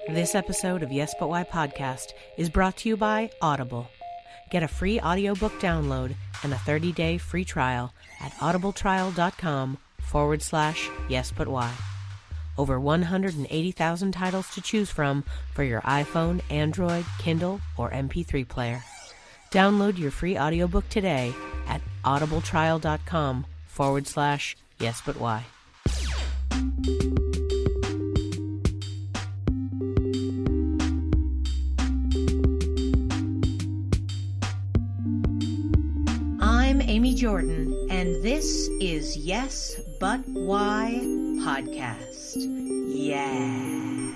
This episode of Yes But Why podcast is brought to you by Audible. Get a free audiobook download and a 30-day free trial at audibletrial.com/yesbutwhy. Over 180,000 titles to choose from for your iPhone, Android, Kindle, or MP3 player. Download your free audiobook today at audibletrial.com/yesbutwhy. I'm Amy Jordan, and this is Yes But Why podcast. Yeah.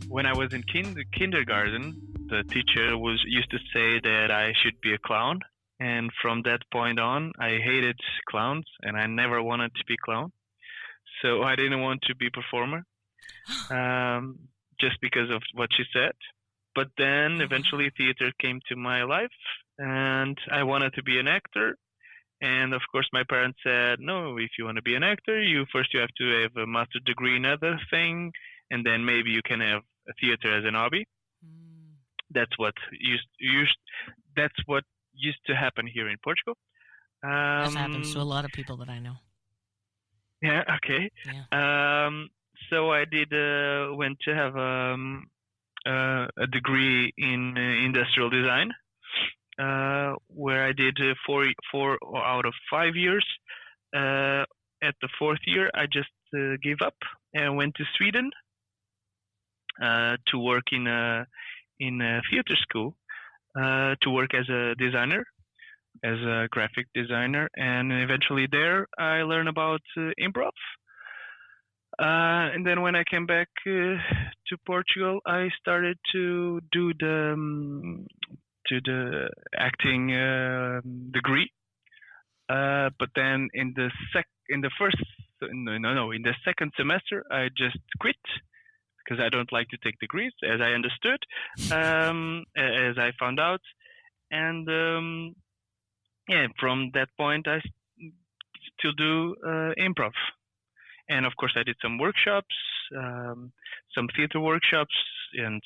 When I was in kindergarten, the teacher used to say that I should be a clown, and from that point on, I hated clowns, and I never wanted to be a clown. So I didn't want to be a performer, just because of what she said. But then eventually theater came to my life, and I wanted to be an actor. And of course, my parents said, no, if you want to be an actor, you have to have a master's degree in other thing, and then maybe you can have a theater as an hobby. That's what used to happen here in Portugal. This happens to a lot of people that I know. Yeah. Okay. Yeah. So I did went to have a degree in industrial design, where I did 4 out of 5 years. At the fourth year, I just gave up and went to Sweden to work in a theater school, to work as a designer, as a graphic designer, and eventually there I learned about improv. And then when I came back to Portugal, I started to do the acting degree. But then in the second semester, I just quit because I don't like to take degrees, as I understood, as I found out, and from that point I still do improv. And of course, I did some workshops, some theater workshops, and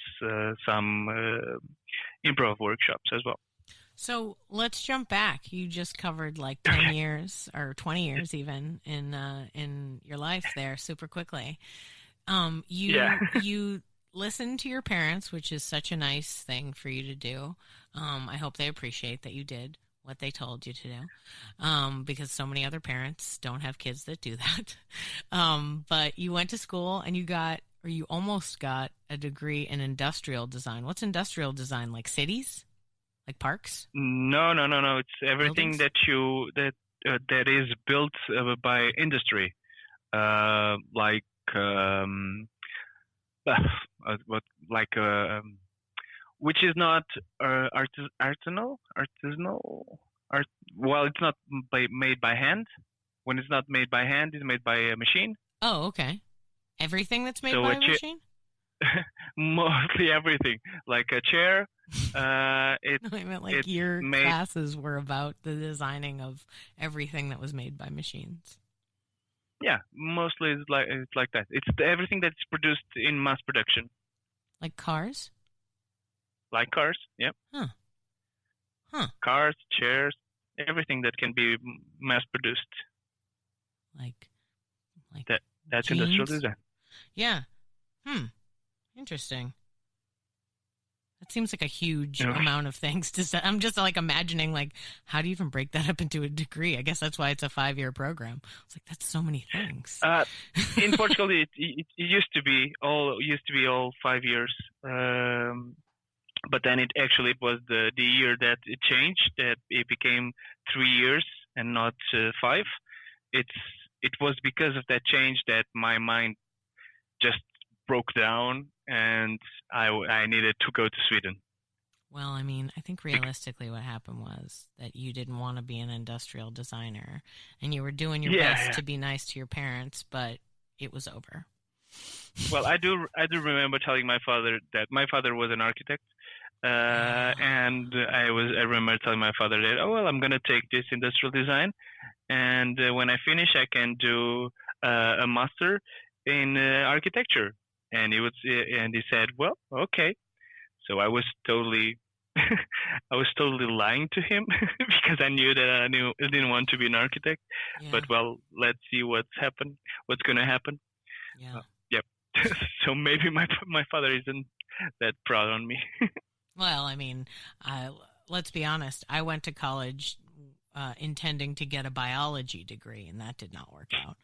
some improv workshops as well. So let's jump back. You just covered like 10 years or 20 years even in your life there super quickly. You listened to your parents, which is such a nice thing for you to do. I hope they appreciate that you did what they told you to do, because so many other parents don't have kids that do that. But you went to school and you almost got a degree in industrial design. What's industrial design? Like cities? Like parks? No. It's everything Buildings? that is built by industry, which is not artisanal. Well, it's not made by hand. When it's not made by hand, it's made by a machine. Oh, okay. Everything that's made by a machine? Mostly everything, like a chair. I meant like your classes were about the designing of everything that was made by machines. Yeah, mostly it's like that. It's everything that's produced in mass production. Like cars? Like cars, yep. Huh. Cars, chairs, everything that can be mass produced. Like that's jeans? Industrial design. Yeah. Interesting. That seems like a huge amount of things to say. I'm just like imagining, like, how do you even break that up into a degree? I guess that's why it's a 5-year program. It's like, that's so many things. In Portugal, it used to be all 5 years. But then it actually was the year that it changed, that it became 3 years and not 5. It was because of that change that my mind just broke down, and I needed to go to Sweden. Well, I mean, I think realistically what happened was that you didn't want to be an industrial designer, and you were doing your best to be nice to your parents, but it was over. Well, I do remember telling my father that my father was an architect, And I remember telling my father that, oh well, I'm gonna take this industrial design, and when I finish, I can do a master in architecture. And he said, well, okay. So I was totally, I was totally lying to him because I knew that I didn't want to be an architect. Yeah. But well, let's see what's gonna happen. Yeah. Yep. So maybe my father isn't that proud on me. Well, I mean, let's be honest. I went to college intending to get a biology degree, and that did not work out.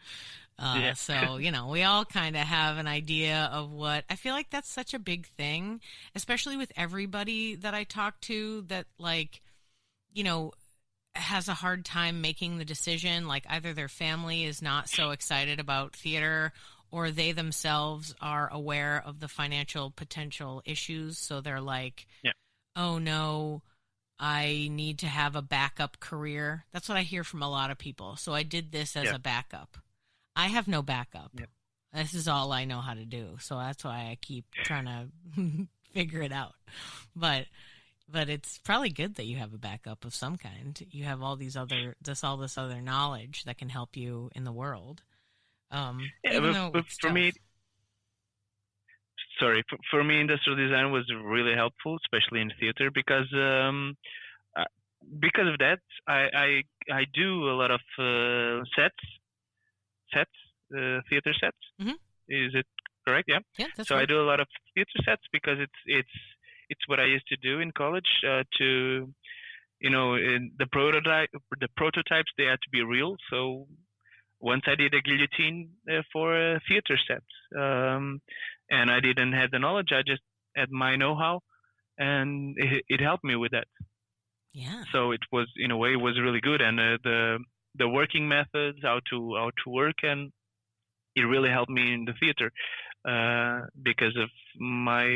Yeah. So, we all kind of have an idea of what I feel like that's such a big thing, especially with everybody that I talk to that, like, has a hard time making the decision. Like, either their family is not so excited about theater, or they themselves are aware of the financial potential issues. So they're like, yeah. Oh no, I need to have a backup career. That's what I hear from a lot of people. So I did this as a backup. I have no backup. Yep. This is all I know how to do. So that's why I keep trying to figure it out. But it's probably good that you have a backup of some kind. You have all this other knowledge that can help you in the world. But for me, industrial design was really helpful, especially in theater, because of that, I do a lot of theater sets. Mm-hmm. Is it correct? Yeah. Yeah, that's so right. I do a lot of theater sets because it's what I used to do in college. In the prototypes, they had to be real. So once I did a guillotine for a theater set, and I didn't have the knowledge. I just had my know-how, and it helped me with that. Yeah. So it was, in a way, it was really good, and the working methods, how to work, and it really helped me in the theater because of my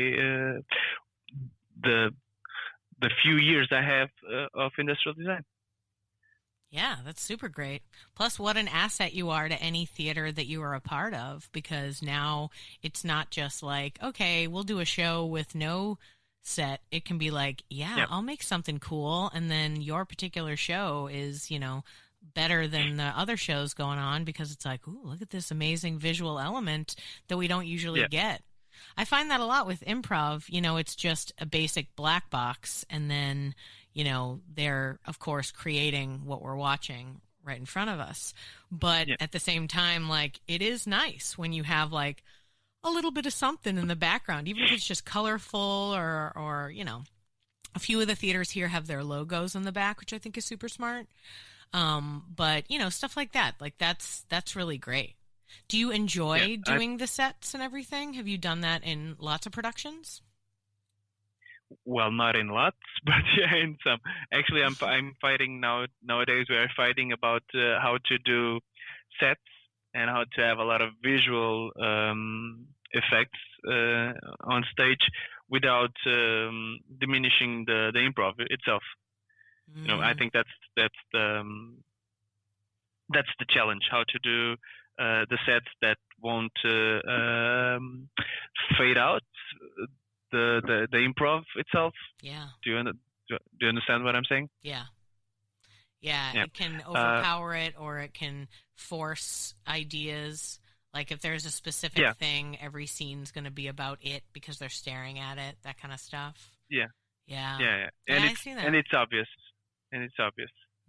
the few years I have of industrial design. Yeah, that's super great. Plus, what an asset you are to any theater that you are a part of, because now it's not just like, okay, we'll do a show with no set. It can be like, I'll make something cool, and then your particular show is, better than the other shows going on because it's like, ooh, look at this amazing visual element that we don't usually get. I find that a lot with improv. It's just a basic black box, and then they're, of course, creating what we're watching right in front of us. But at the same time, like, it is nice when you have, like, a little bit of something in the background, even if it's just colorful or a few of the theaters here have their logos in the back, which I think is super smart. But, stuff like that, like, that's really great. Do you enjoy doing the sets and everything? Have you done that in lots of productions? Well, not in lots, but in some. Actually, I'm fighting nowadays. We are fighting about how to do sets and how to have a lot of visual effects on stage without diminishing the improv itself. I think that's the challenge: how to do the sets that won't fade out the improv itself. Yeah. Do you understand what I'm saying? Yeah. It can overpower it, or it can force ideas. Like, if there's a specific thing, every scene's going to be about it because they're staring at it. That kind of stuff. Yeah. And I see that. And it's obvious.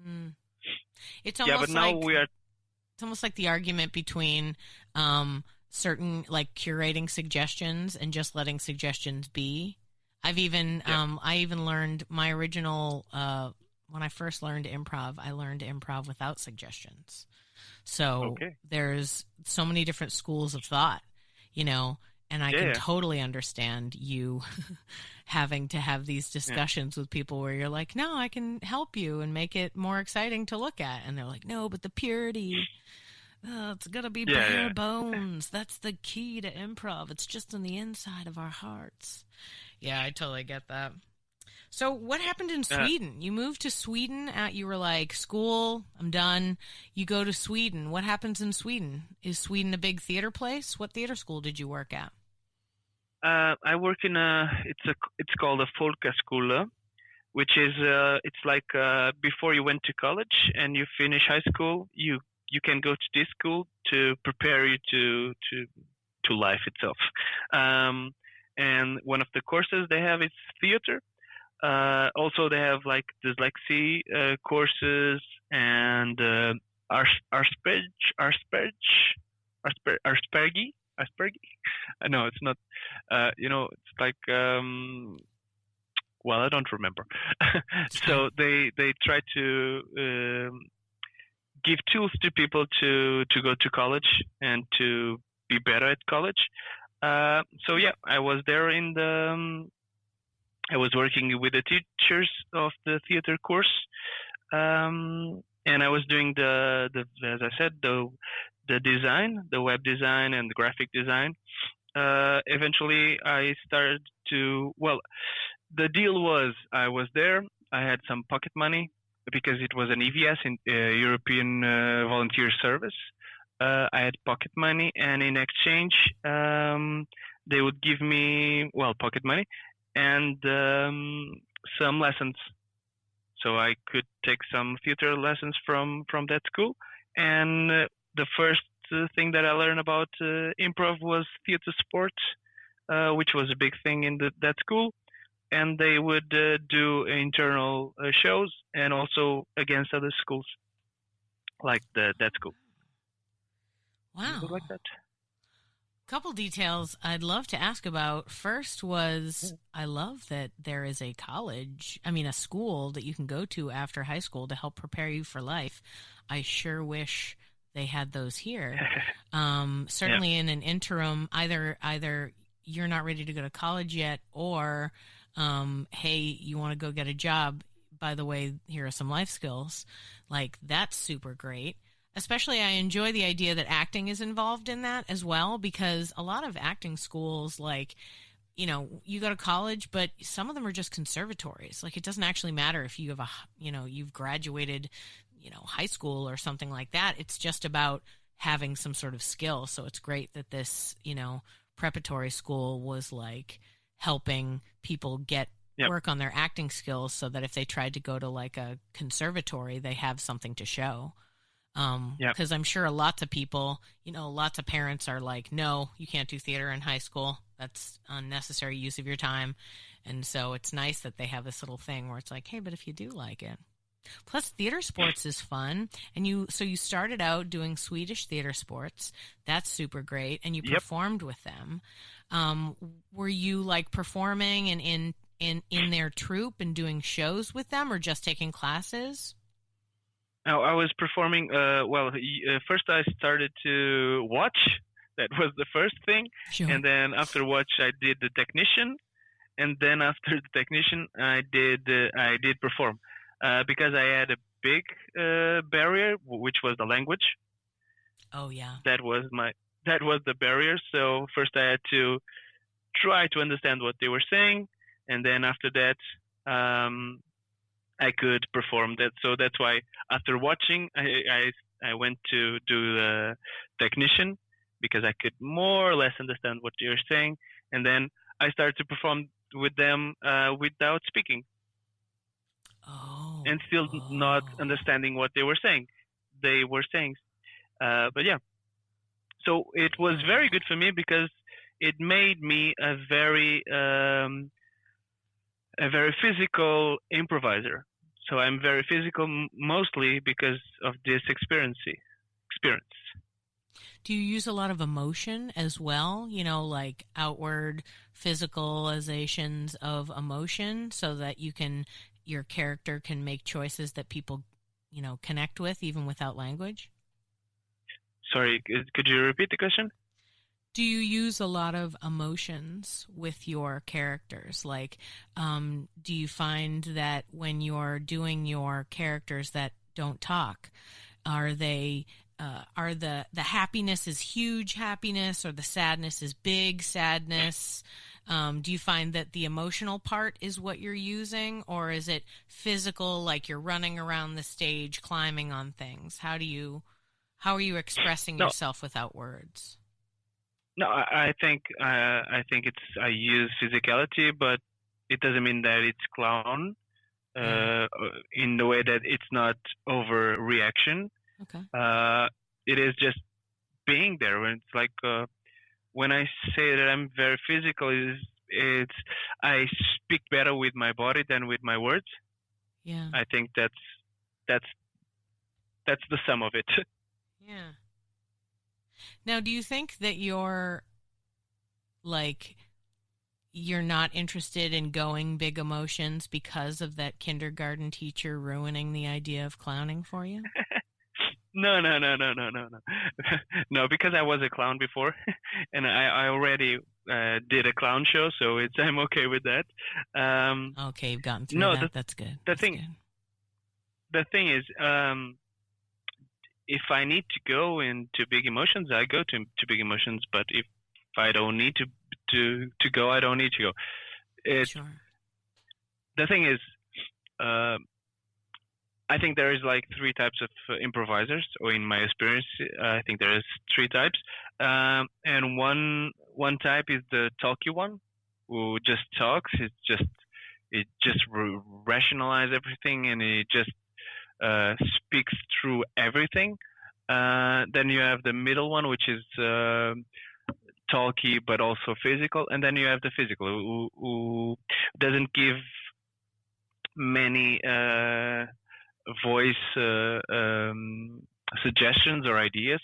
Mm. It's almost but now it's almost like the argument between certain, like, curating suggestions and just letting suggestions be. I've even I even learned my original when I first learned improv, I learned improv without suggestions. So there's so many different schools of thought, and I can totally understand you having to have these discussions with people where you're like, no, I can help you and make it more exciting to look at. And they're like, no, but the purity, it's going to be bare bones. That's the key to improv. It's just on the inside of our hearts. Yeah, I totally get that. So what happened in Sweden? You moved to Sweden. You were like, school, I'm done. You go to Sweden. What happens in Sweden? Is Sweden a big theater place? What theater school did you work at? I work in it's called a Folkhögskola, which is it's like before you went to college and you finish high school, you can go to this school to prepare you to life itself. Um, and one of the courses they have is theater. Also, they have like dyslexia courses and arspeg, arspeg, aspergy. No, it's not. It's like well, I don't remember. So they try to give tools to people to go to college and to be better at college. So yeah, I was there in the. I was working with the teachers of the theater course, and I was doing the as I said the design, the web design and the graphic design. Eventually, I started to the deal was I was there. I had some pocket money because it was an EVS, in European Volunteer Service. I had pocket money, and in exchange, they would give me pocket money and some lessons. So I could take some theater lessons from that school. And the first thing that I learned about improv was theater sport, which was a big thing in that school. And they would do internal shows and also against other schools, like that school. Wow. Like that. Couple details I'd love to ask about. First was I love that there is a school that you can go to after high school to help prepare you for life. I sure wish they had those here. Certainly in an interim, either you're not ready to go to college yet, or hey, you want to go get a job. By the way, here are some life skills. Like, that's super great. Especially, I enjoy the idea that acting is involved in that as well, because a lot of acting schools, you go to college, but some of them are just conservatories. Like, it doesn't actually matter if you have you've graduated, high school or something like that. It's just about having some sort of skill. So it's great that this, preparatory school was like helping people get work on their acting skills, so that if they tried to go to like a conservatory, they have something to show. Because I'm sure lots of people, lots of parents are like, no, you can't do theater in high school. That's unnecessary use of your time. And so it's nice that they have this little thing where it's like, hey, but if you do like it. Plus, theater sports is fun. And you started out doing Swedish theater sports. That's super great. And you performed with them. Were you like performing and in their troupe and doing shows with them, or just taking classes? I was performing. First I started to watch. That was the first thing, sure. And then after watch, I did the technician, and then after the technician, I did perform, because I had a big barrier, which was the language. Oh yeah. That was the barrier. So first I had to try to understand what they were saying, and then after that, I could perform that. So that's why after watching, I went to do the technician, because I could more or less understand what they were saying. And then I started to perform with them without speaking. Oh. And still not understanding what they were saying. But yeah. So it was very good for me, because it made me a very physical improviser. So I'm very physical, mostly because of this experience. Do you use a lot of emotion as well? Like outward physicalizations of emotion, so that your character can make choices that people, connect with, even without language? Sorry, could you repeat the question? Do you use a lot of emotions with your characters? Like, do you find that when you're doing your characters that don't talk, are the happiness is huge happiness, or the sadness is big sadness? Do you find that the emotional part is what you're using, or is it physical, like you're running around the stage, climbing on things? How are you expressing yourself without words? No, I think it's I use physicality, but it doesn't mean that it's clown. Yeah. In the way that it's not overreaction. Okay. It is just being there. When it's like when I say that I'm very physical, it's I speak better with my body than with my words. Yeah. I think that's that's the sum of it. Yeah. Now, do you think that like you're not interested in going big emotions because of that kindergarten teacher ruining the idea of clowning for you? No, no, no, no, no, no, no. No, because I was a clown before, and I already did a clown show, so it's I'm okay with that. Okay, you've gotten through No, that. That's good. the That's thing good. the thing is, if I need to go into big emotions, I go to big emotions. But if I don't need to go, I don't need to go. It Sure. The thing is, uh, I think there is like three types of improvisers, or in my experience, I think there is three types. And one type is the talky one, who just talks. It just rationalize everything, and it just speaks through everything. Then you have the middle one, which is talky but also physical, and then you have the physical, who doesn't give many voice suggestions or ideas,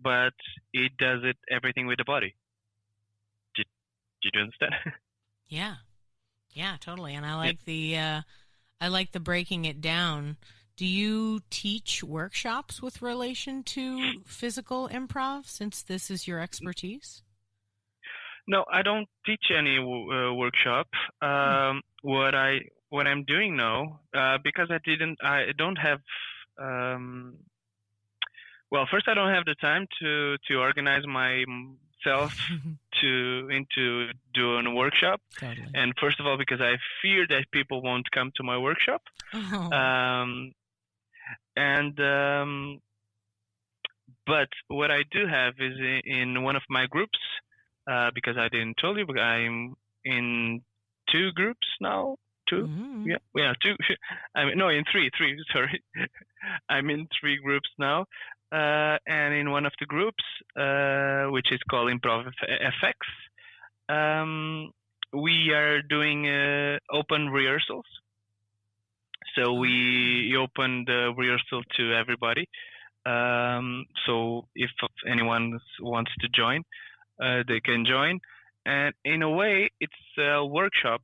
but it does it everything with the body. Did you understand? Yeah. Yeah, totally. And I like the breaking it down. Do you teach workshops with relation to physical improv since this is your expertise? No, I don't teach any workshop. Hmm. What I'm doing now, because I don't have. Well, first I don't have the time to organize myself into doing a workshop, Totally. and first of all because I fear that people won't come to my workshop. Oh. Um, and But what I do have is in one of my groups, because I didn't tell you, but I'm in two groups now. Two, Mm-hmm. yeah, two. I mean, no, in three. Sorry, I'm in three groups now, and in one of the groups, which is called Improv FX, we are doing open rehearsals. So we open the rehearsal to everybody. So if anyone wants to join, they can join. And in a way, it's a workshop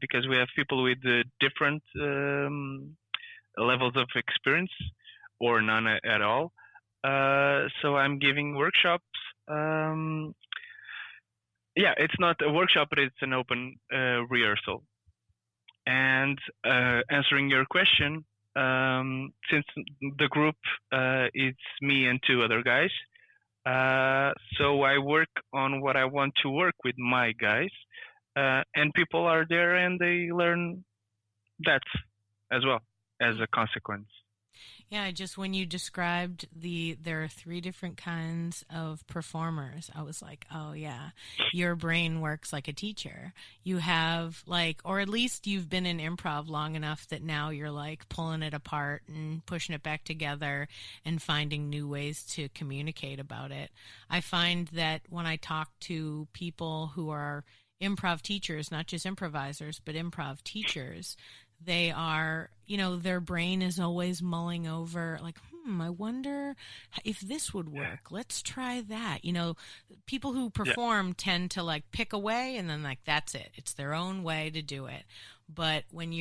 because we have people with different levels of experience or none at all. So I'm giving workshops. Yeah, it's not a workshop, but it's an open rehearsal. And answering your question, since the group it's me and two other guys, so I work on what I want to work with my guys, and people are there and they learn that as well as a consequence. Yeah, just when you described there are three different kinds of performers, I was like, oh yeah, your brain works like a teacher. You have like, or at least you've been in improv long enough that now you're like pulling it apart and pushing it back together and finding new ways to communicate about it. I find that when I talk to people who are improv teachers, not just improvisers, but improv teachers, they are, their brain is always mulling over, like, I wonder if this would work. Let's try that. People who perform tend to like pick a way and then like, that's it. It's their own way to do it. But when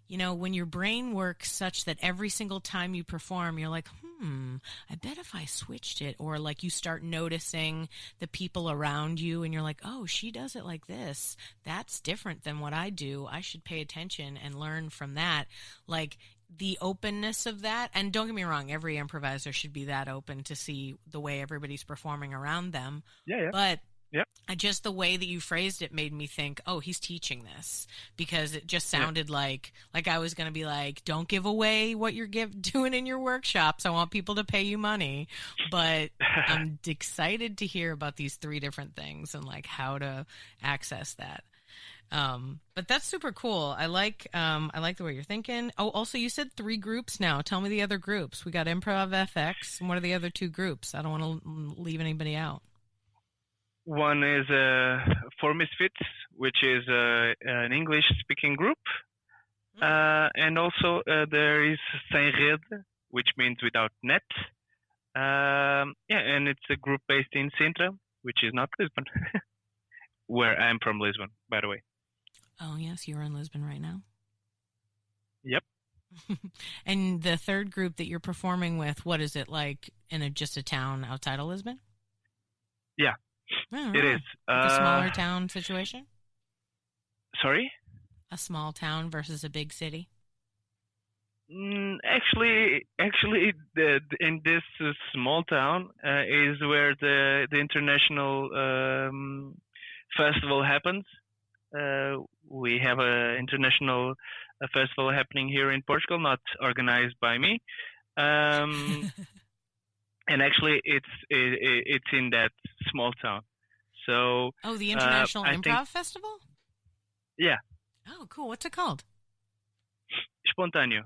when your brain works such that every single time you perform, you're like, I bet if I switched it, or like you start noticing the people around you and you're like, oh, she does it like this. That's different than what I do. I should pay attention and learn from that. Like the openness of that. And don't get me wrong, every improviser should be that open to see the way everybody's performing around them. Yeah. But Yep. Just the way that you phrased it made me think, oh, he's teaching this, because it just sounded like I was going to be like, don't give away what you're doing in your workshops. I want people to pay you money. But I'm excited to hear about these 3 different things and like how to access that. But that's super cool. I like the way you're thinking. Oh, also you said 3 groups now. Tell me the other groups. We got Improv FX, and what are the other 2 groups? I don't want to leave anybody out. One is for Misfits, which is an English-speaking group. And also there is Sem Rede, which means without net. And it's a group based in Sintra, which is not Lisbon, where I'm from Lisbon, by the way. Oh, yes, you're in Lisbon right now? Yep. And the 3rd group that you're performing with, what is it like in just a town outside of Lisbon? Yeah. Oh, it is. Like a smaller town situation? Sorry? A small town versus a big city? Actually, in this small town is where the international festival happens. We have an international festival happening here in Portugal, not organized by me. And actually, it's in that small town. So. Oh, the International Improv Festival? Yeah. Oh, cool. What's it called? Espontâneo.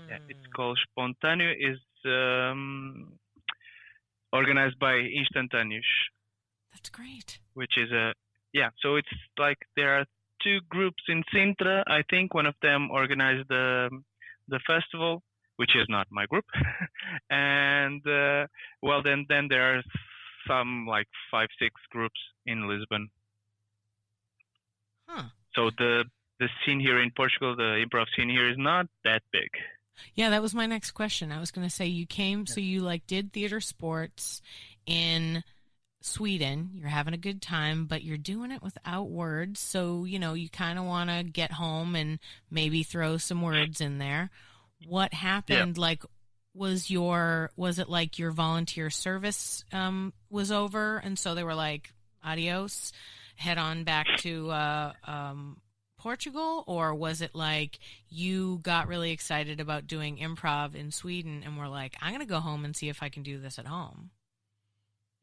Yeah, it's called Espontâneo. Is organized by Instantâneos. That's great. Which is so it's like there are 2 groups in Sintra. I think one of them organized the festival, which is not my group. And then there are some like 5-6 groups in Lisbon. Huh. So the scene here in Portugal, the improv scene here, is not that big. Yeah, that was my next question. I was going to say you came, so you like did theater sports in Sweden. You're having a good time, but you're doing it without words. So, you kind of want to get home and maybe throw some words in there. What happened? Like, was it like your volunteer service was over, and so they were like, adios, head on back to Portugal? Or was it like you got really excited about doing improv in Sweden and were like, I'm going to go home and see if I can do this at home?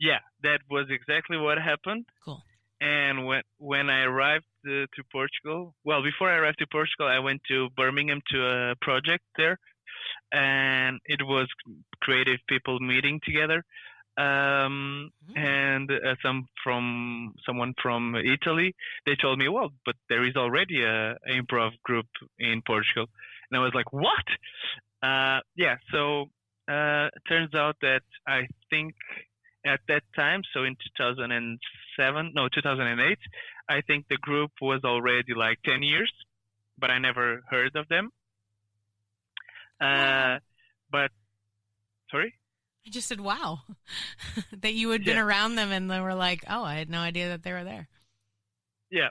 Yeah, that was exactly what happened. Cool. And when I arrived to Portugal, before I arrived to Portugal, I went to Birmingham to a project there, and it was creative people meeting together. And someone from Italy, they told me, well, but there is already a improv group in Portugal. And I was like, what? So turns out that I think at that time, so in 2008, I think the group was already like 10 years, but I never heard of them. But, sorry? I just said, wow, that you had been around them and they were like, oh, I had no idea that they were there. Yeah.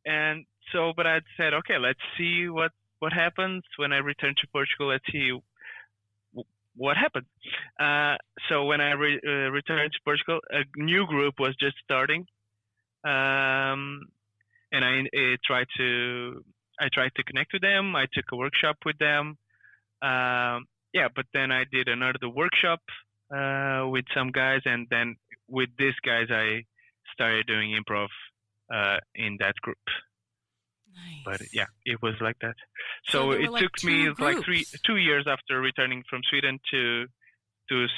And so, but I said, okay, let's see what happens when I return to Portugal. Let's see what happens. So when I returned to Portugal, a new group was just starting. And I tried to connect with them. I took a workshop with them. But then I did another workshop with some guys, and then with these guys I started doing improv in that group. Nice. But yeah, it was like that. So it took me like 2 years after returning from Sweden to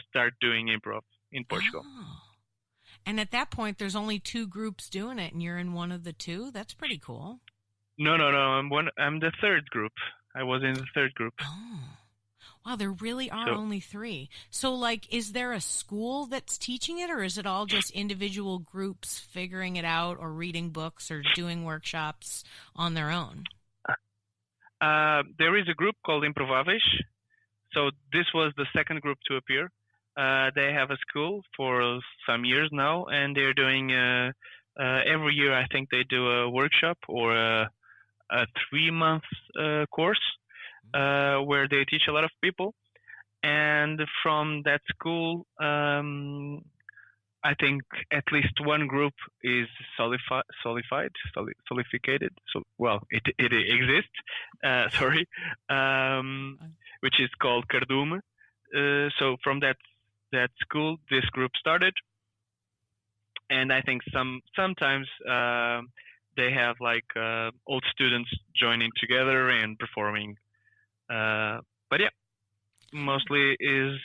start doing improv in Portugal. Oh. And at that point, there's only 2 groups doing it, and you're in one of the 2? That's pretty cool. No. I'm the third group. I was in the third group. Oh. Wow, there really are only 3. So, like, is there a school that's teaching it, or is it all just individual groups figuring it out or reading books or doing workshops on their own? There is a group called Improviser. So this was the second group to appear. They have a school for some years now, and they're doing every year, I think they do a workshop or a 3-month course. Where they teach a lot of people. And from that school, I I think at least one group is solidified. So, well, it exists. Sorry, which is called Cardume. So from that school, this group started, and I think sometimes they have like old students joining together and performing. But yeah, mostly is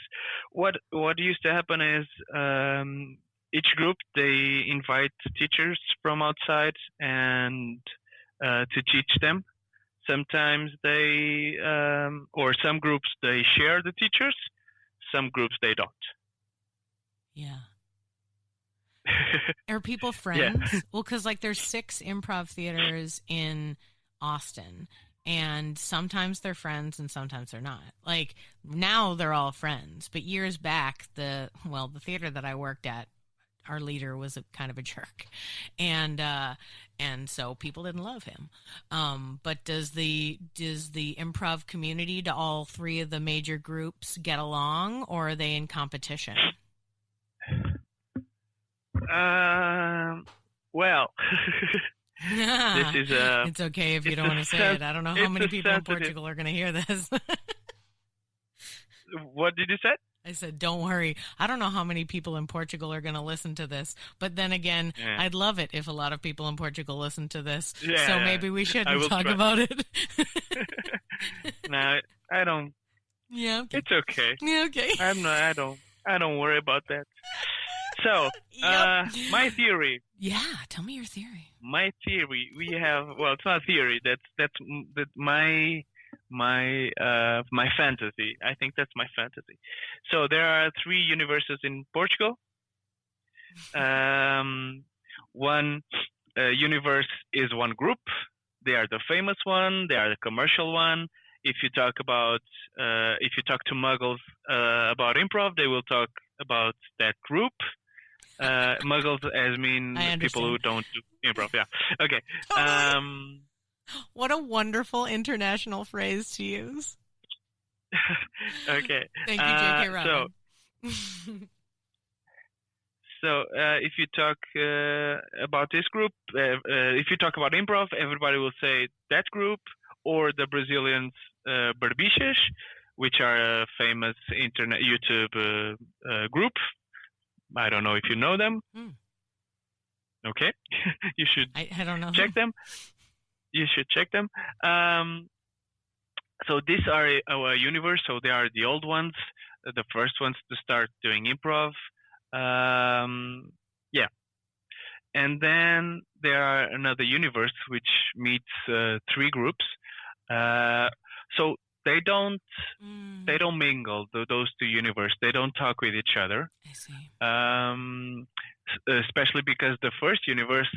what used to happen is each group they invite teachers from outside and to teach them. Sometimes they or some groups they share the teachers, some groups they don't. Yeah. Are people friends? Yeah. Well, because like there's 6 improv theaters in Austin, and sometimes they're friends and sometimes they're not. Like now they're all friends, but years back, the theater that I worked at, our leader was kind of a jerk, and so people didn't love him. But does the improv community, do all 3 of the major groups get along, or are they in competition? Well, this is it's okay if you don't want to say it. I don't know how many people in Portugal are going to hear this. What did you say? I said, don't worry. I don't know how many people in Portugal are going to listen to this. But then again, I'd love it if a lot of people in Portugal listen to this. Yeah, so maybe we shouldn't talk about it. No, I don't. Yeah. Okay. It's okay. Yeah, okay. I don't worry about that. So, my theory. Yeah, tell me your theory. My theory. We have. Well, it's not a theory. That's my fantasy. I think that's my fantasy. So there are 3 universes in Portugal. One universe is one group. They are the famous one. They are the commercial one. If you talk to Muggles about improv, they will talk about that group. Muggles as mean people who don't do improv. Yeah. Okay. What a wonderful international phrase to use. Okay. Thank you, J.K. Rowling. So if you talk about this group, if you talk about improv, everybody will say that group, or the Brazilians Barbichas, which are a famous internet YouTube group. I don't know if you know them. Okay. You should I don't know. Check them. You should check them. So these are our universe. So they are the old ones, the first ones to start doing improv. Yeah. And then there are another universe which meets 3 groups. So they don't mingle, those 2 universes. They don't talk with each other. I see. Especially because the first universe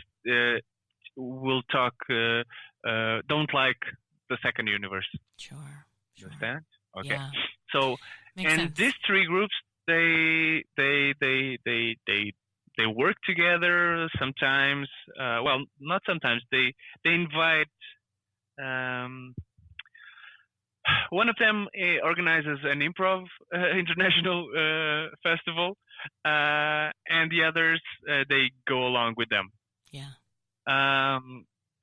will talk, don't like the second universe. Sure. Understand? Okay. Yeah. So, Makes and sense. these 3 groups, they work together sometimes. Well, not sometimes. They invite. One of them organizes an improv international festival, and the others they go along with them. Yeah.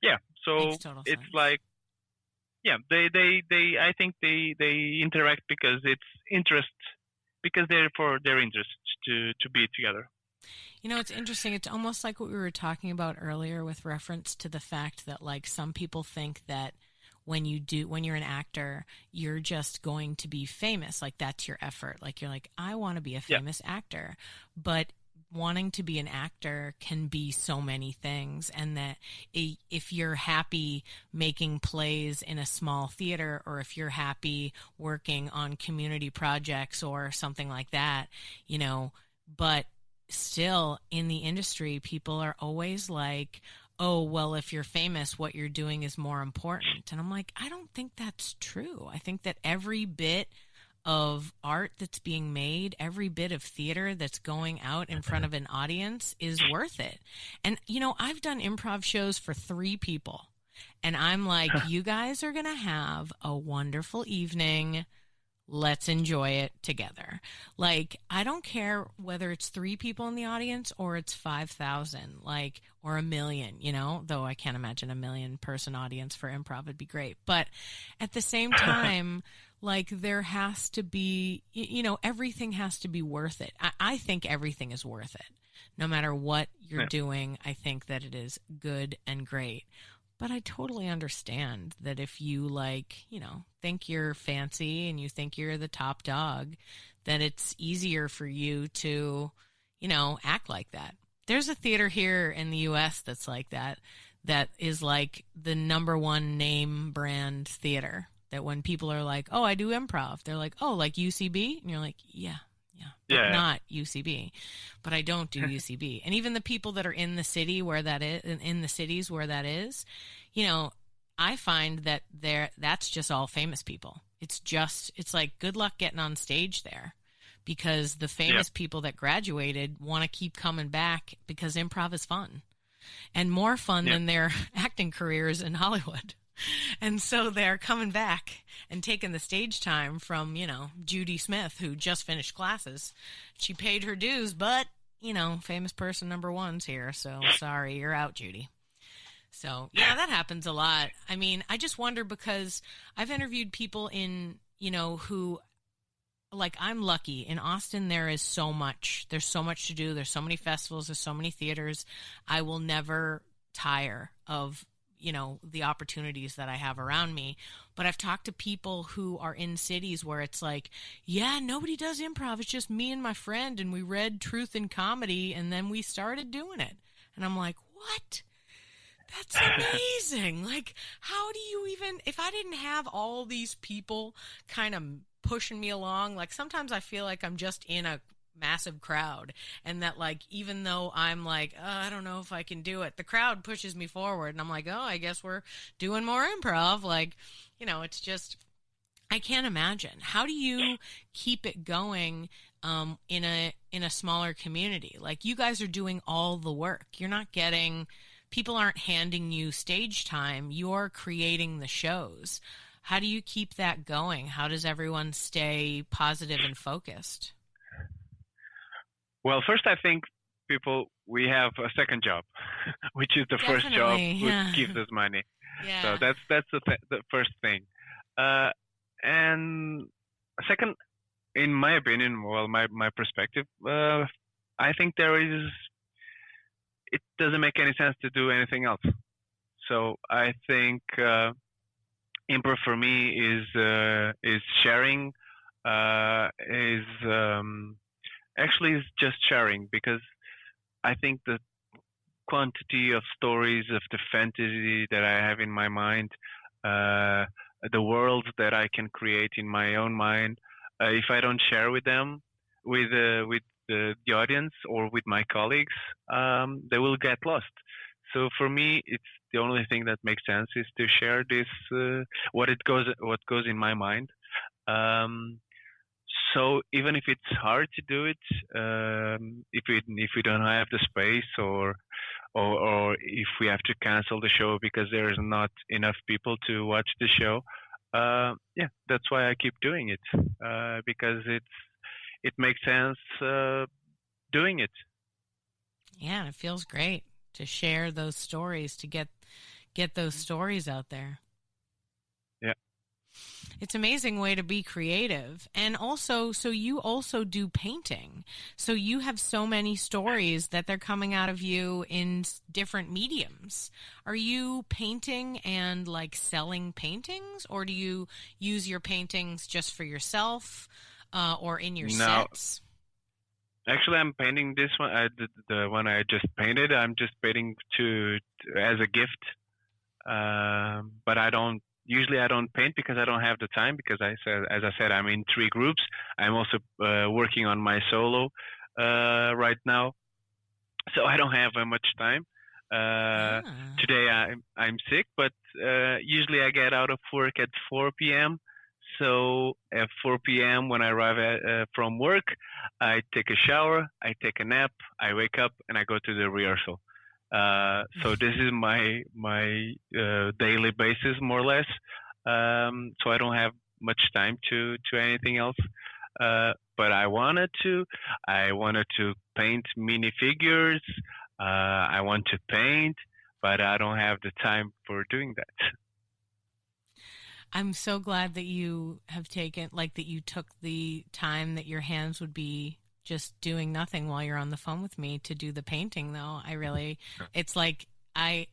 Yeah. So Makes total it's sense. like, yeah, they I think they interact because it's interest, because they're for their interest to be together. You know, it's interesting. It's almost like what we were talking about earlier with reference to the fact that, like, some people think that when you're an actor, you're just going to be famous. Like, that's your effort. Like, you're like, I want to be a famous actor. But wanting to be an actor can be so many things. And that if you're happy making plays in a small theater, or if you're happy working on community projects or something like that, you know, but still in the industry, people are always like, oh, well, if you're famous, what you're doing is more important. And I'm like, I don't think that's true. I think that every bit of art that's being made, every bit of theater that's going out in front of an audience is worth it. And, you know, I've done improv shows for 3 people. And I'm like, you guys are going to have a wonderful evening. let's enjoy it together. Like, I don't care whether it's 3 people in the audience or it's 5,000, like, or 1 million, you know, though I can't imagine a 1 million person audience for improv would be great. But at the same time, like, there has to be, you know, everything has to be worth it. I think everything is worth it. No matter what you're doing, I think that it is good and great. But I totally understand that if you, like, you know, think you're fancy and you think you're the top dog, that it's easier for you to, you know, act like that. There's a theater here in the U.S. that's like that is like the #1 name brand theater. That when people are like, oh, I do improv, they're like, oh, like UCB? And you're like, yeah. But not UCB. But I don't do UCB. And even the people that are in the city where that is, in the cities where that is, you know, I find that that's just all famous people. It's like good luck getting on stage there, because the famous people that graduated want to keep coming back because improv is fun, and more fun than their acting careers in Hollywood. And so they're coming back and taking the stage time from, you know, Judy Smith, who just finished classes. She paid her dues, but, you know, famous person #1's here. So sorry, you're out, Judy. So, yeah, that happens a lot. I mean, I just wonder, because I've interviewed people in, you know, who, like, I'm lucky. In Austin, there's so much to do. There's so many festivals. There's so many theaters. I will never tire of, you know, the opportunities that I have around me. But I've talked to people who are in cities where it's like, yeah, nobody does improv. It's just me and my friend, and we read Truth in Comedy, and then we started doing it. And I'm like, what? That's amazing. Like, how do you even, if I didn't have all these people kind of pushing me along, like, sometimes I feel like I'm just in a massive crowd, and that, like, even though I'm like, oh, I don't know if I can do it, the crowd pushes me forward, and I'm like, oh, I guess we're doing more improv. Like, you know, it's just, I can't imagine. How do you keep it going in a smaller community? Like, you guys are doing all the work. You're not getting, people aren't handing you stage time. You're creating the shows. How do you keep that going? How does everyone stay positive and focused? Well, first, I think we have a second job, which is the first job which gives us money. Yeah. So that's the first thing. And second, in my opinion, well, my perspective, I think it doesn't make any sense to do anything else. So I think improv for me is sharing, actually is just sharing, because I think the quantity of stories of the fantasy that I have in my mind, the worlds that I can create in my own mind, if I don't share with them, with the audience or with my colleagues, they will get lost. So for me, it's the only thing that makes sense is to share this, what goes in my mind. So even if it's hard to do it, if we don't have the space, or if we have to cancel the show because there's not enough people to watch the show, that's why I keep doing it, because it makes sense doing it. Yeah, it feels great to share those stories, to get those stories out there. Yeah. It's an amazing way to be creative. And also, so you also do painting. So you have so many stories that they're coming out of you in different mediums. Are you painting and, like, selling paintings, or do you use your paintings just for yourself, or in your sets? Actually, I'm painting this one. The one I just painted, I'm just painting as a gift. But I don't paint because I don't have the time, because as I said, I'm in 3 groups. I'm also working on my solo right now, so I don't have much time. Today I'm sick, but usually I get out of work at 4 p.m. So at 4 p.m. when I arrive from work, I take a shower, I take a nap, I wake up, and I go to the rehearsal. So this is my daily basis, more or less. So I don't have much time to anything else. But I wanted to. I wanted to paint minifigures. I want to paint, but I don't have the time for doing that. I'm so glad that you have taken, like, that you took the time that your hands would be just doing nothing while you're on the phone with me to do the painting, though. It's like I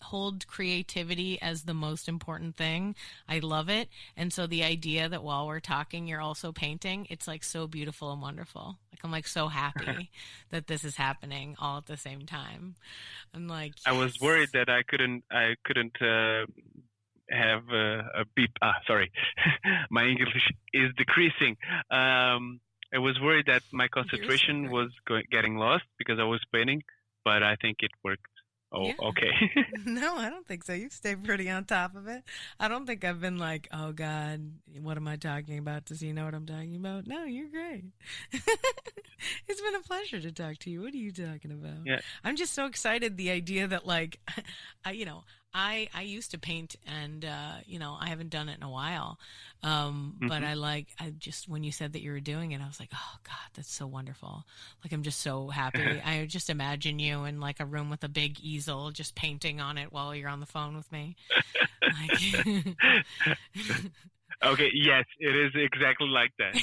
hold creativity as the most important thing. I love it. And so the idea that while we're talking, you're also painting, it's like so beautiful and wonderful. Like, I'm like so happy that this is happening all at the same time. I'm like, yes. I was worried that I couldn't have a beep. Sorry. My English is decreasing. I was worried that my concentration was getting lost because I was painting, but I think it worked. Oh, yeah. Okay. No, I don't think so. You stay pretty on top of it. I don't think I've been like, oh, God, what am I talking about? Does he know what I'm talking about? No, you're great. It's been a pleasure to talk to you. What are you talking about? Yeah. I'm just so excited. The idea that, like, I used to paint and, I haven't done it in a while. But when you said that you were doing it, I was like, oh God, that's so wonderful. Like, I'm just so happy. I just imagine you in like a room with a big easel, just painting on it while you're on the phone with me. Okay. Yes, it is exactly like that.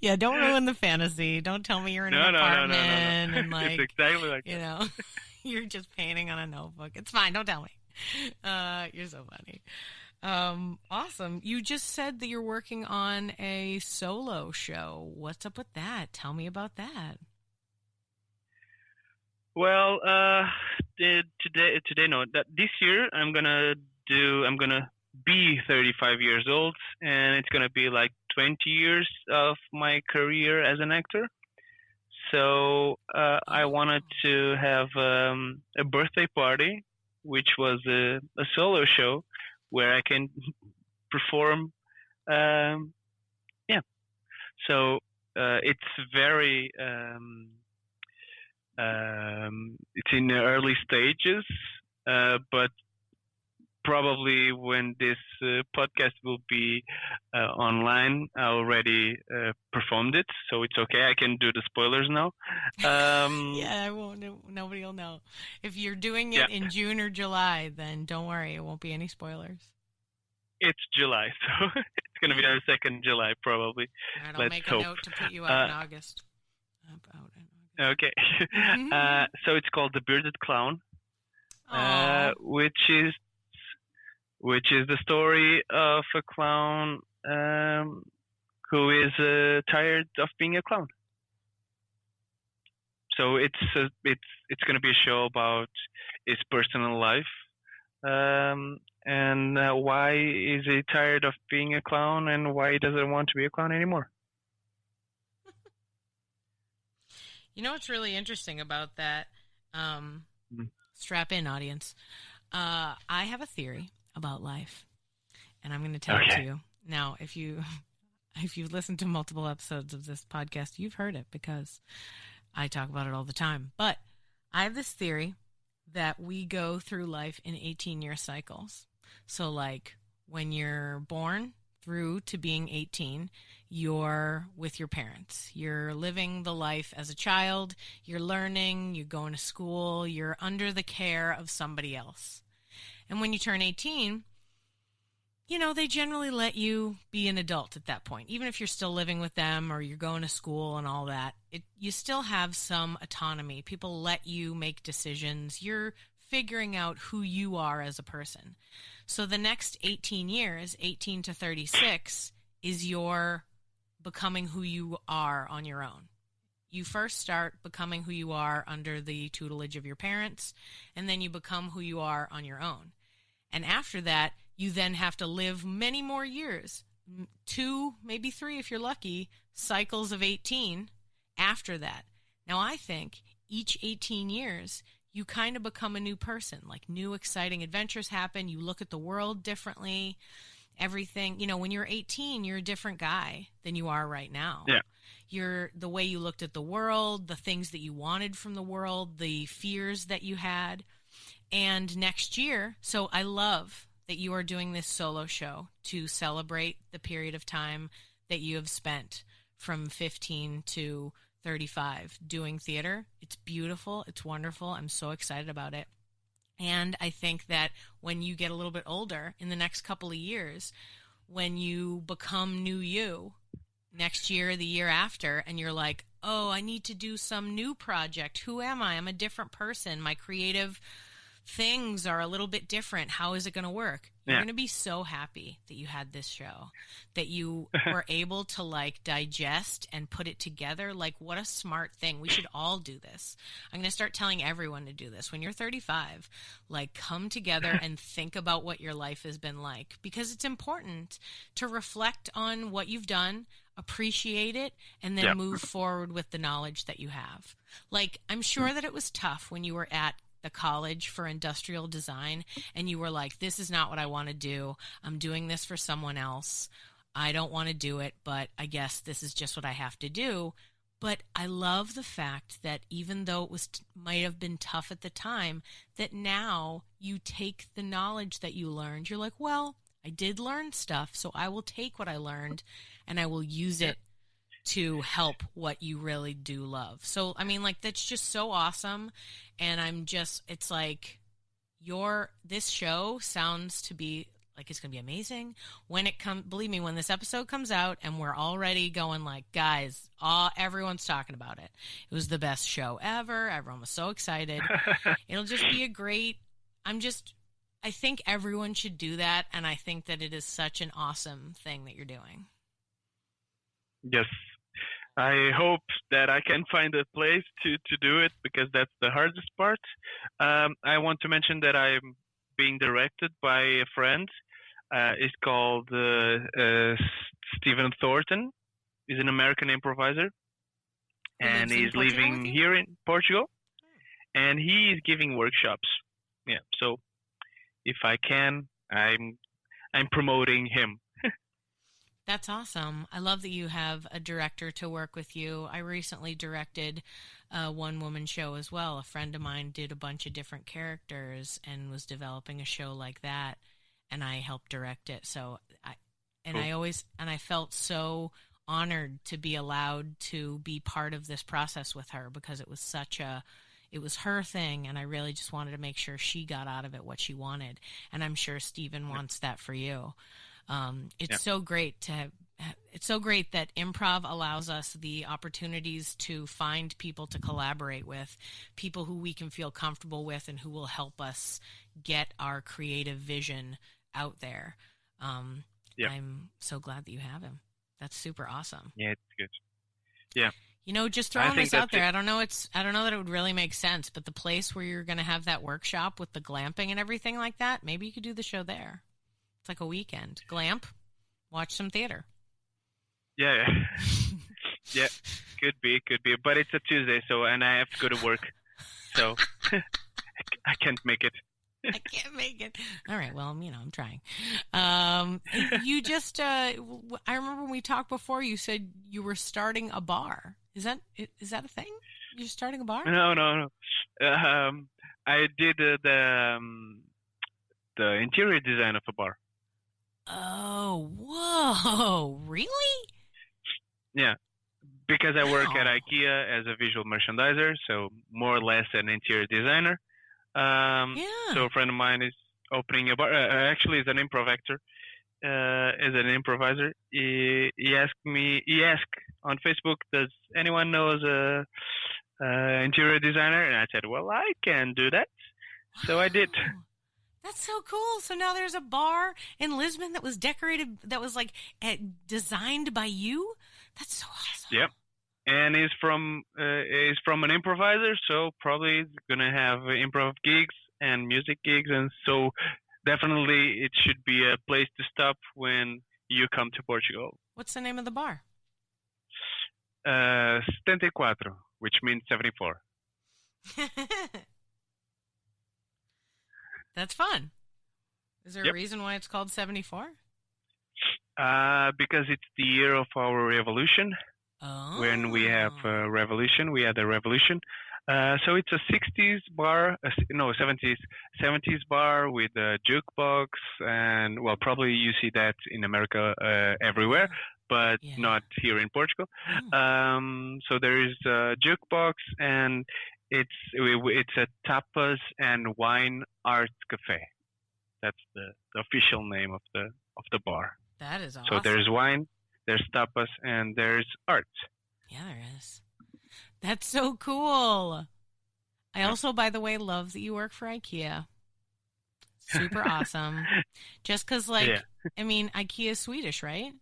Yeah, don't ruin the fantasy. Don't tell me you're in an apartment. No. And like, it's exactly like that. You're just painting on a notebook. It's fine. Don't tell me. You're so funny. Awesome. You just said that you're working on a solo show. What's up with that? Tell me about that. Well, this year I'm gonna be 35 years old, and it's gonna be like 20 years of my career as an actor. So I wanted to have a birthday party, which was a solo show where I can perform. So it's very it's in the early stages, but probably when this podcast will be online, I already performed it, so it's okay. I can do the spoilers now. Yeah, I won't. Nobody will know. If you're doing it in June or July, then don't worry. It won't be any spoilers. It's July, so it's going to be our 2nd July, probably. All right, I'll make a note to put you out in August. Okay. So it's called The Bearded Clown, which is the story of a clown who is tired of being a clown. So it's going to be a show about his personal life, and why is he tired of being a clown, and why he doesn't want to be a clown anymore. You know what's really interesting about that? Strap in, audience. I have a theory about life, and I'm going to tell it to you. Now, if you've listened to multiple episodes of this podcast, you've heard it because I talk about it all the time. But I have this theory that we go through life in 18-year cycles. So, like, when you're born through to being 18, you're with your parents. You're living the life as a child. You're learning. You're going to school. You're under the care of somebody else. And when you turn 18, they generally let you be an adult at that point. Even if you're still living with them or you're going to school and all that, you still have some autonomy. People let you make decisions. You're figuring out who you are as a person. So the next 18 years, 18 to 36, is your becoming who you are on your own. You first start becoming who you are under the tutelage of your parents, and then you become who you are on your own. And after that, you then have to live many more years, 2, maybe 3 if you're lucky, cycles of 18 after that. Now, I think each 18 years, you kind of become a new person, like new exciting adventures happen. You look at the world differently, everything. When you're 18, you're a different guy than you are right now. Yeah. You're the way you looked at the world, the things that you wanted from the world, the fears that you had. And next year, so I love that you are doing this solo show to celebrate the period of time that you have spent from 15 to 35 doing theater. It's beautiful. It's wonderful. I'm so excited about it. And I think that when you get a little bit older in the next couple of years, when you become new you next year, the year after, and you're like, oh, I need to do some new project. Who am I? I'm a different person. My creative things are a little bit different. How is it going to work? You're going to be so happy that you had this show, that you were able to like digest and put it together. Like, what a smart thing. We should all do this. I'm going to start telling everyone to do this. When you're 35, like, come together and think about what your life has been like, because it's important to reflect on what you've done, appreciate it, and then move forward with the knowledge that you have. Like, I'm sure that it was tough when you were at the college for industrial design and you were like, this is not what I want to do. I'm doing this for someone else. I don't want to do it, but I guess this is just what I have to do. But I love the fact that even though it was might have been tough at the time, that now you take the knowledge that you learned. You're like, well, I did learn stuff, so I will take what I learned and I will use it to help what you really do love. So, I mean, like, that's just so awesome. And it's like this show sounds to be like it's going to be amazing when believe me, when this episode comes out and we're already going like, guys, everyone's talking about it. It was the best show ever. Everyone was so excited. It'll just be I think everyone should do that. And I think that it is such an awesome thing that you're doing. Yes. I hope that I can find a place to do it, because that's the hardest part. I want to mention that I'm being directed by a friend. He's called Stephen Thornton. He's an American improviser. And he's living here in Portugal. And he is giving workshops. Yeah, so if I can, I'm promoting him. That's awesome. I love that you have a director to work with you. I recently directed a one-woman show as well. A friend of mine did a bunch of different characters and was developing a show like that, and I helped direct it. So I felt so honored to be allowed to be part of this process with her, because it was her thing, and I really just wanted to make sure she got out of it what she wanted. And I'm sure Stephen wants that for you. It's so great that improv allows us the opportunities to find people to collaborate with, people who we can feel comfortable with and who will help us get our creative vision out there. I'm so glad that you have him. That's super awesome. Yeah, it's good. Yeah. You know, just throwing this out there, I don't know that it would really make sense, but the place where you're going to have that workshop with the glamping and everything like that, maybe you could do the show there. It's like a weekend. Glamp, watch some theater. Yeah. Yeah, could be. But it's a Tuesday, and I have to go to work. So I can't make it. I can't make it. All right, well, I'm trying. You just, I remember when we talked before, you said you were starting a bar. Is that a thing? You're starting a bar? No. I did the interior design of a bar. Oh, whoa, really? Yeah, because I work at IKEA as a visual merchandiser, so more or less an interior designer. So a friend of mine is opening a bar. Actually, is an improv actor, is an improviser. He asked on Facebook, does anyone knows a interior designer? And I said, well, I can do that. So I did. That's so cool. So now there's a bar in Lisbon that was decorated, that was like designed by you. That's so awesome. Yep. And he's from an improviser, so probably he's gonna have improv gigs and music gigs, and so definitely it should be a place to stop when you come to Portugal. What's the name of the bar? 74, which means 74. That's fun. Is there a reason why it's called 74? Because it's the year of our revolution. Oh. When we have a revolution, we had a revolution. So it's a 60s bar, no, 70s bar with a jukebox, and well, probably you see that in America everywhere, but Yeah. not here in Portugal. Oh. So there is a jukebox, and it's a tapas and wine art cafe. That's the official name of the bar. That is awesome. So there's wine, there's tapas, and there's art. Yeah, there is. That's so cool. I also, by the way, love that you work for IKEA. Super awesome. Just because, like, Yeah. I mean, IKEA is Swedish, right?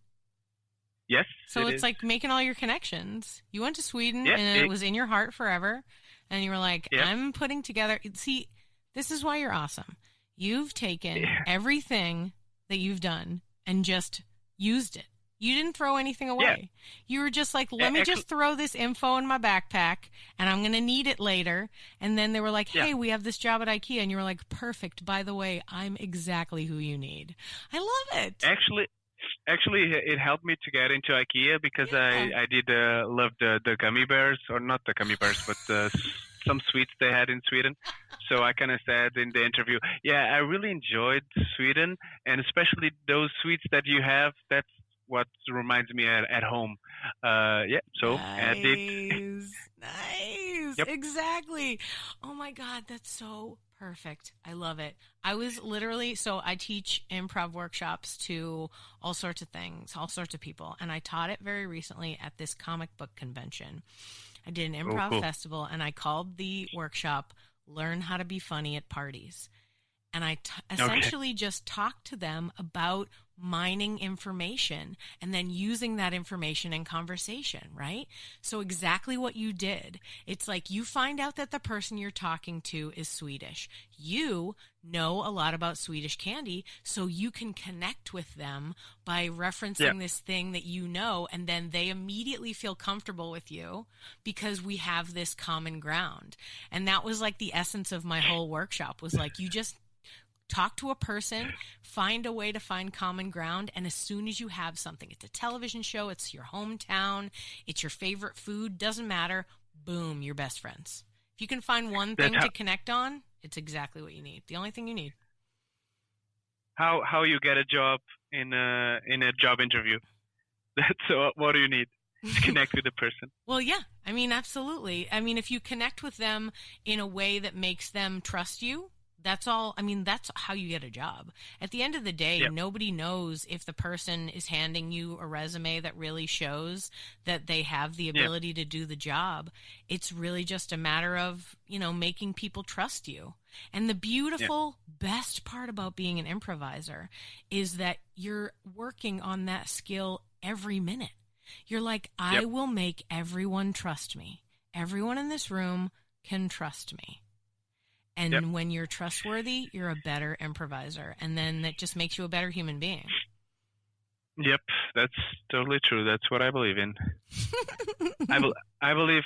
Yes. So it it's is. like making all your connections. You went to Sweden Yeah, and it was in your heart forever. And you were like, Yeah. I'm putting together. See, this is why you're awesome. You've taken Yeah. everything that you've done and just used it. You didn't throw anything away. You were just like, let me just throw this info in my backpack and I'm going to need it later. And then they were like, hey, we have this job at IKEA. And you were like, perfect. By the way, I'm exactly who you need. I love it. Actually, it helped me to get into IKEA because I did love the gummy bears, or not the gummy bears, but some sweets they had in Sweden. So I kind of said in the interview, yeah, I really enjoyed Sweden, and especially those sweets that you have. That's what reminds me at home. So I did. Nice. Yep. Exactly. Oh my God, that's so perfect. I love it. I was literally, so I teach improv workshops to all sorts of things, all sorts of people. And I taught it very recently at this comic book convention. I did an improv festival and I called the workshop Learn How to Be Funny at Parties. And I essentially just talked to them about mining information and then using that information in conversation, right? So exactly what you did. It's like you find out that the person you're talking to is Swedish. You know a lot about Swedish candy, so you can connect with them by referencing this thing that you know, and then they immediately feel comfortable with you because we have this common ground. And that was like the essence of my whole workshop, was like you just talk to a person, find a way to find common ground, and as soon as you have something, it's a television show, it's your hometown, it's your favorite food, doesn't matter, boom, you're best friends. If you can find one thing to connect on, it's exactly what you need. The only thing you need. How you get a job in a job interview? That's what do you need? To connect with the person. Well, yeah. I mean, absolutely. I mean, if you connect with them in a way that makes them trust you, that's all. I mean, that's how you get a job. At the end of the day, nobody knows if the person is handing you a resume that really shows that they have the ability to do the job. It's really just a matter of, making people trust you. And the beautiful, best part about being an improviser is that you're working on that skill every minute. You're like, I will make everyone trust me. Everyone in this room can trust me. And when you're trustworthy, you're a better improviser. And then that just makes you a better human being. Yep, that's totally true. That's what I believe in. I believe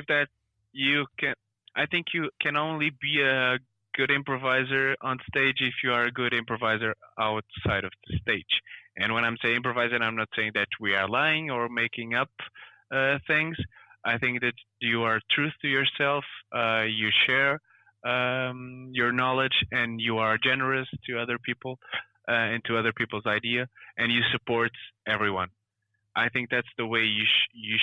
that I think you can only be a good improviser on stage if you are a good improviser outside of the stage. And when I'm saying improviser, I'm not saying that we are lying or making up things. I think that you are true to yourself. You share your knowledge, and you are generous to other people and to other people's idea, and you support everyone. I think that's the way you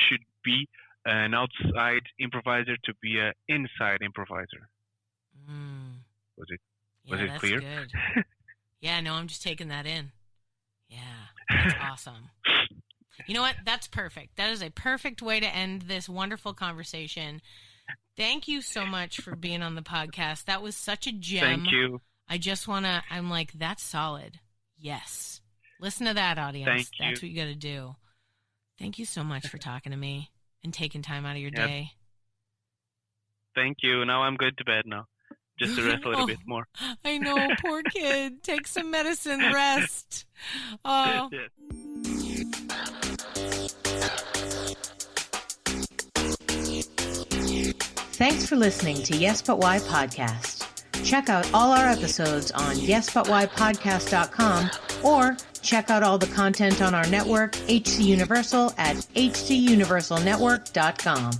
should be an outside improviser to be an inside improviser. Was it clear? Good. Yeah, no, I'm just taking that in. Yeah, that's awesome. You know what? That's perfect. That is a perfect way to end this wonderful conversation. Thank you so much for being on the podcast. That was such a gem. Thank you. I'm like, that's solid. Yes. Listen to that, audience. That's what you got to do. Thank you so much for talking to me and taking time out of your day. Thank you. Now I'm going to bed now. Just to rest a little bit more. I know, poor kid. Take some medicine, rest. Oh. Thanks for listening to Yes But Why Podcast. Check out all our episodes on yesbutwhypodcast.com or check out all the content on our network, HC Universal, at hcuniversalnetwork.com.